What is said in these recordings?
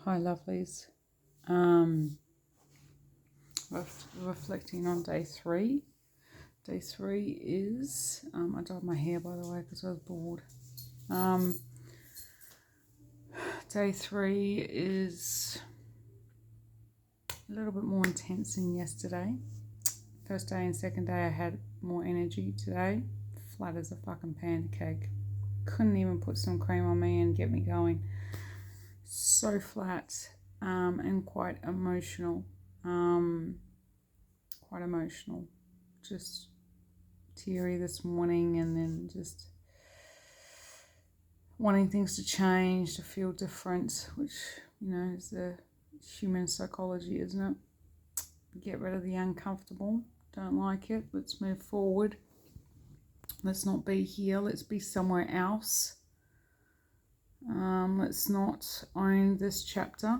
Hi, lovelies. Reflecting on day 3. Day 3 is, I dyed my hair by the way because I was bored. Day 3 is a little bit more intense than yesterday. First day and second day I had more energy. Today, flat as a fucking pancake. Couldn't even put some cream on me and get me going. So flat and quite emotional. Just teary this morning, and then just wanting things to change, to feel different, which, is the human psychology, isn't it? Get rid of the uncomfortable. Don't like it. Let's move forward. Let's not be here. Let's be somewhere else. Let's not own this chapter.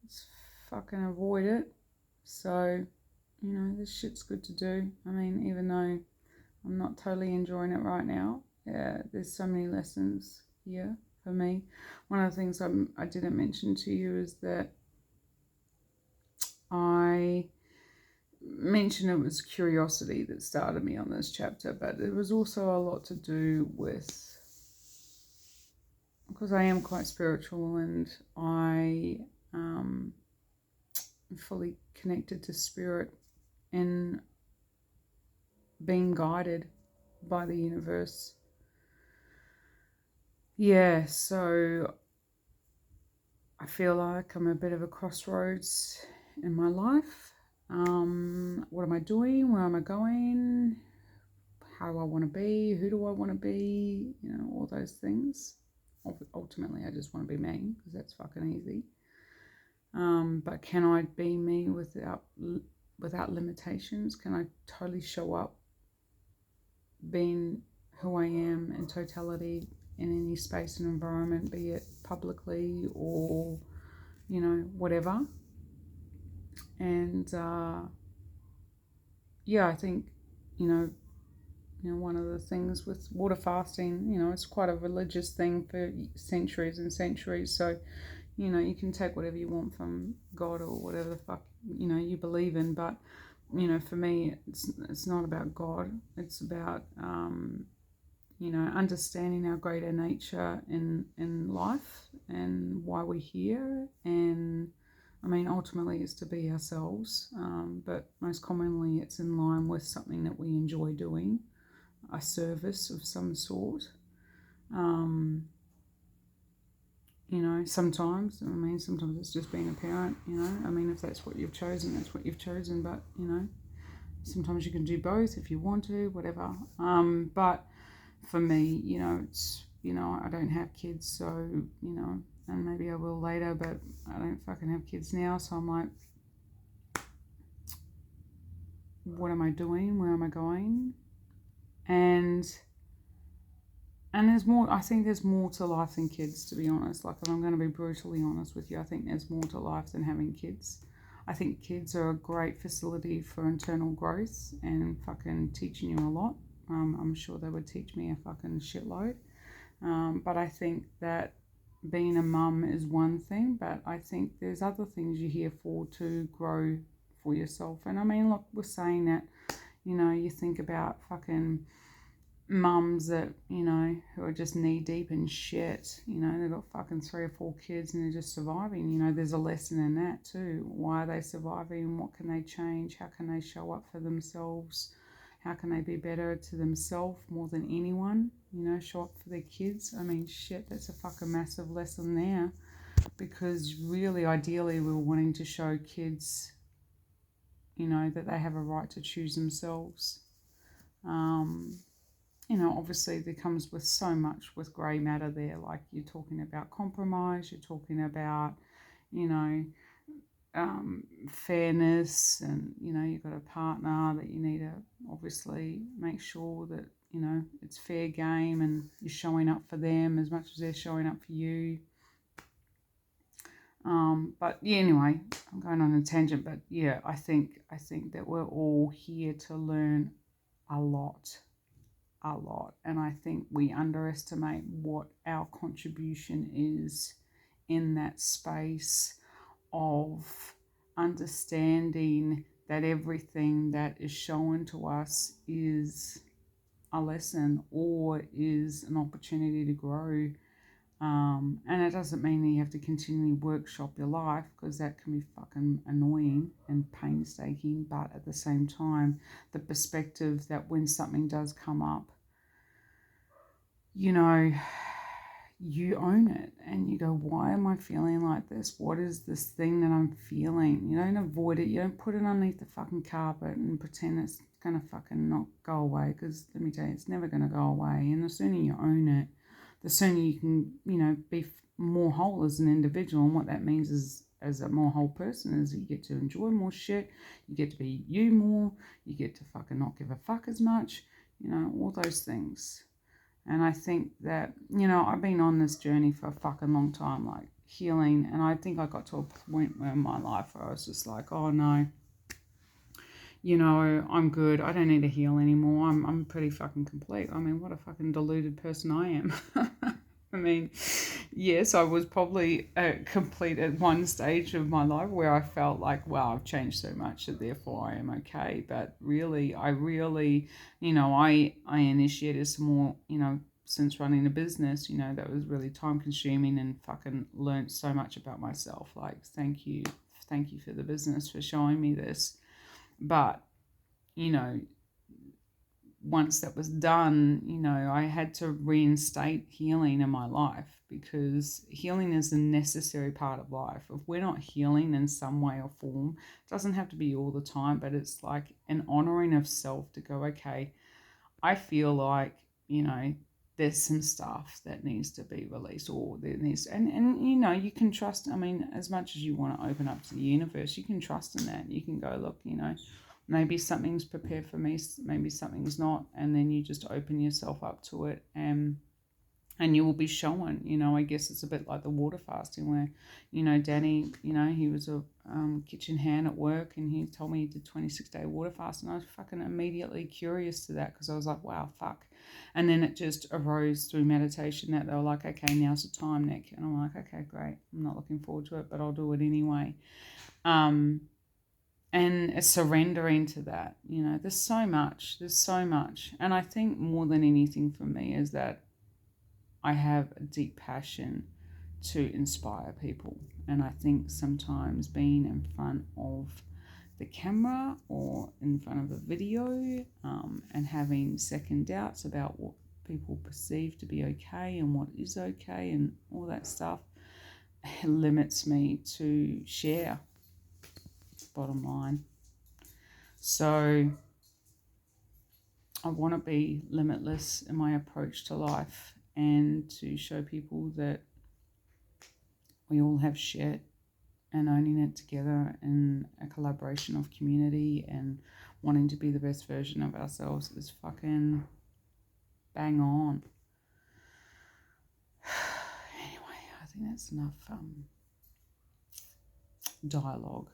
Let's fucking avoid it. So, this shit's good to do. I mean, even though I'm not totally enjoying it right now, there's so many lessons here for me. One of the things I didn't mention to you is that I mentioned it was curiosity that started me on this chapter, but it was also a lot to do with, because I am quite spiritual and I am fully connected to spirit and being guided by the universe. Yeah, so I feel like I'm a bit of a crossroads in my life. What am I doing? Where am I going? How do I want to be? Who do I want to be? All those things. Ultimately, I just want to be me because that's fucking easy. But can I be me without limitations? Can I totally show up being who I am in totality in any space and environment, be it publicly or, whatever? And I think, one of the things with water fasting, it's quite a religious thing for centuries and centuries. So, you can take whatever you want from God or whatever the fuck, you believe in. But, for me, it's not about God. It's about, understanding our greater nature in life and why we're here. And I mean, ultimately it's to be ourselves, but most commonly it's in line with something that we enjoy doing, a service of some sort. Sometimes it's just being a parent, if that's what you've chosen, that's what you've chosen. But, sometimes you can do both if you want to, whatever. But for me, it's, I don't have kids, so, and maybe I will later, but I don't fucking have kids now. So I'm like, what am I doing? Where am I going? And there's more, I think there's more to life than kids, to be honest. Like, if I'm going to be brutally honest with you, I think there's more to life than having kids. I think kids are a great facility for internal growth and fucking teaching you a lot. I'm sure they would teach me a fucking shitload. But I think that being a mum is one thing, but I think there's other things you're here for to grow for yourself. And I mean, look, we're saying that, you think about fucking mums that, who are just knee deep in shit, they've got fucking 3 or 4 kids and they're just surviving. There's a lesson in that too. Why are they surviving? What can they change? How can they show up for themselves? How can they be better to themselves more than anyone? Show up for their kids. I mean, shit, that's a fucking massive lesson there. Because really, ideally, we're wanting to show kids, that they have a right to choose themselves. Obviously there comes with so much with grey matter there. Like, you're talking about compromise, you're talking about, fairness, and you've got a partner that you need to obviously make sure that it's fair game and you're showing up for them as much as they're showing up for you. But yeah, anyway, I'm going on a tangent, but yeah, I think that we're all here to learn a lot, and I think we underestimate what our contribution is in that space of understanding that everything that is shown to us is a lesson or is an opportunity to grow. And it doesn't mean that you have to continually workshop your life, because that can be fucking annoying and painstaking. But at the same time, the perspective that when something does come up, you know, you own it and you go, why am I feeling like this? What is this thing that I'm feeling? You don't avoid it. You don't put it underneath the fucking carpet and pretend it's going to fucking not go away, because let me tell you, it's never going to go away. And the sooner you own it, the sooner you can, you know, be more whole as an individual. And what that means is, as a more whole person, is you get to enjoy more shit, you get to be you more, you get to fucking not give a fuck as much, you know, all those things. And I think that, you know, I've been on this journey for a fucking long time, like healing. And I think I got to a point where in my life where I was just like, oh no, you know, I'm good. I don't need to heal anymore. I'm pretty fucking complete. I mean, what a fucking deluded person I am. I mean, yes, I was probably complete at one stage of my life where I felt like, wow, I've changed so much that therefore I am okay. But really, you know, I initiated some more, you know, since running a business, you know, that was really time consuming, and fucking learned so much about myself. Like, thank you for the business for showing me this. But, you know, once that was done, you know, I had to reinstate healing in my life, because healing is a necessary part of life. If we're not healing in some way or form, it doesn't have to be all the time, but it's like an honoring of self to go, okay, I feel like, you know, there's some stuff that needs to be released, or there needs, and you know, you can trust, I mean, as much as you want to open up to the universe, you can trust in that. You can go, look, you know, maybe something's prepared for me, maybe something's not, and then you just open yourself up to it, and you will be shown. You know, I guess it's a bit like the water fasting, where, you know, Danny, you know, he was a kitchen hand at work, and he told me he did 26-day water fast, and I was fucking immediately curious to that, because I was like, wow, fuck. And then it just arose through meditation that they were like, okay, now's the time, Nick. And I'm like, okay, great. I'm not looking forward to it, but I'll do it anyway. And it's surrendering to that. You know, there's so much. And I think more than anything for me is that I have a deep passion to inspire people. And I think sometimes being in front of the camera or in front of a video, and having second doubts about what people perceive to be okay and what is okay and all that stuff limits me to share, bottom line. So I want to be limitless in my approach to life, and to show people that we all have shit, and owning it together in a collaboration of community and wanting to be the best version of ourselves is fucking bang on. Anyway, I think that's enough dialogue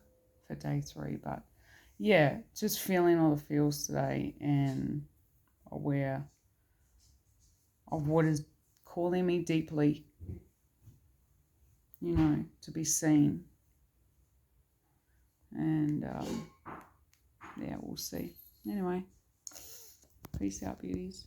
for day 3. But yeah, just feeling all the feels today, and aware of what is calling me deeply, you know, to be seen. And yeah, we'll see. Anyway, peace out, beauties.